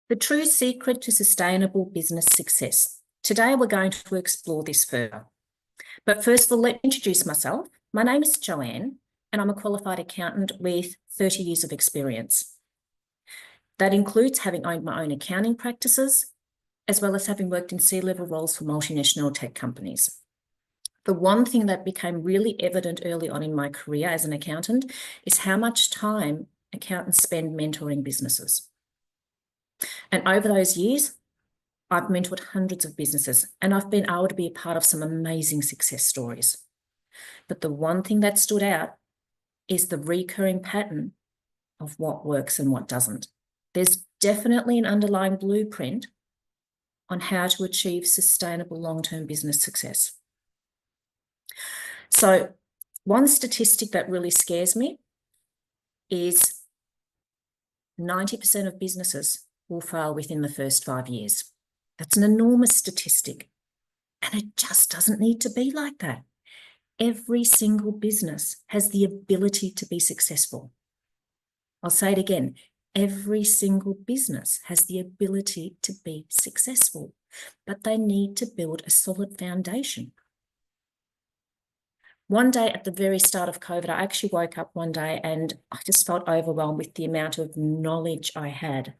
The true secret to sustainable business success. Today, we're going to explore this further. But first of all, let me introduce myself. My name is Joanne, and I'm a qualified accountant with 30 years of experience. That includes having owned my own accounting practices, as well as having worked in C-level roles for multinational tech companies. The one thing that became really evident early on in my career as an accountant is how much time accountants spend mentoring businesses. And over those years, I've mentored hundreds of businesses, and I've been able to be a part of some amazing success stories. But the one thing that stood out is the recurring pattern of what works and what doesn't. There's definitely an underlying blueprint on how to achieve sustainable long-term business success. So one statistic that really scares me is 90% of businesses will fail within the first 5 years. That's an enormous statistic, and it just doesn't need to be like that. Every single business has the ability to be successful. I'll say it again. Every single business has the ability to be successful, but they need to build a solid foundation. One day at the very start of COVID, I actually woke up one day and I just felt overwhelmed with the amount of knowledge I had,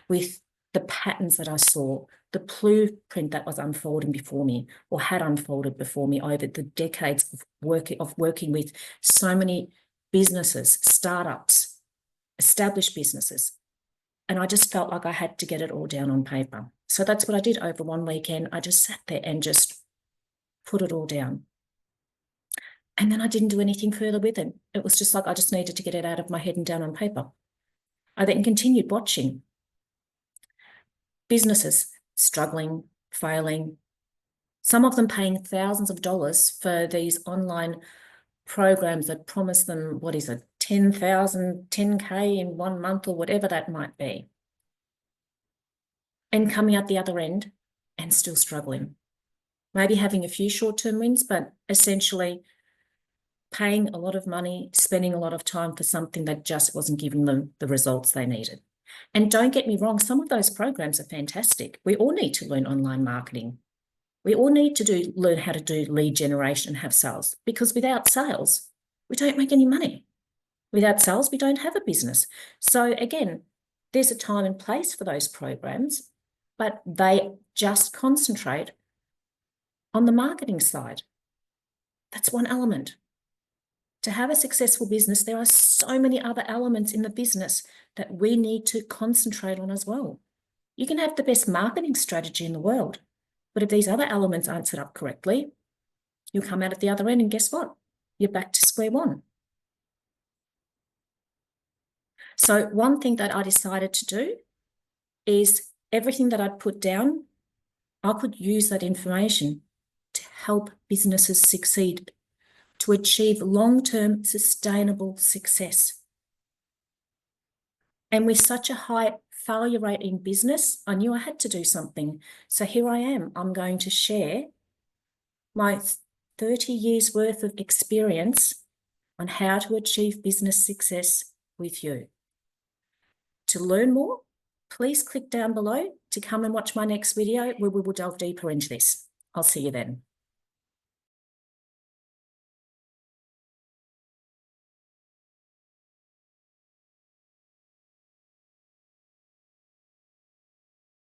with the patterns that I saw, the blueprint that was unfolding before me or had unfolded before me over the decades of working with so many businesses, startups, established businesses. And I just felt like I had to get it all down on paper. So that's what I did over one weekend. I just sat there and just put it all down. And then I didn't do anything further with it. It was just like I just needed to get it out of my head and down on paper. I then continued watching businesses struggling, failing, some of them paying thousands of dollars for these online programs that promise them, 10,000, 10K in 1 month or whatever that might be. And coming out the other end and still struggling. Maybe having a few short-term wins, but essentially paying a lot of money, spending a lot of time for something that just wasn't giving them the results they needed. And don't get me wrong, some of those programs are fantastic. We all need to learn online marketing. We all need to learn how to do lead generation and have sales, because without sales, we don't make any money. Without sales, we don't have a business. So again, there's a time and place for those programs, but they just concentrate on the marketing side. That's one element. To have a successful business, there are so many other elements in the business that we need to concentrate on as well. You can have the best marketing strategy in the world, but if these other elements aren't set up correctly, you'll come out at the other end and guess what? You're back to square one. So one thing that I decided to do is everything that I'd put down, I could use that information to help businesses succeed, to achieve long-term sustainable success. And with such a high failure rate in business, I knew I had to do something. So here I am. I'm going to share my 30 years worth of experience on how to achieve business success with you. To learn more, please click down below to come and watch my next video where we will delve deeper into this. I'll see you then.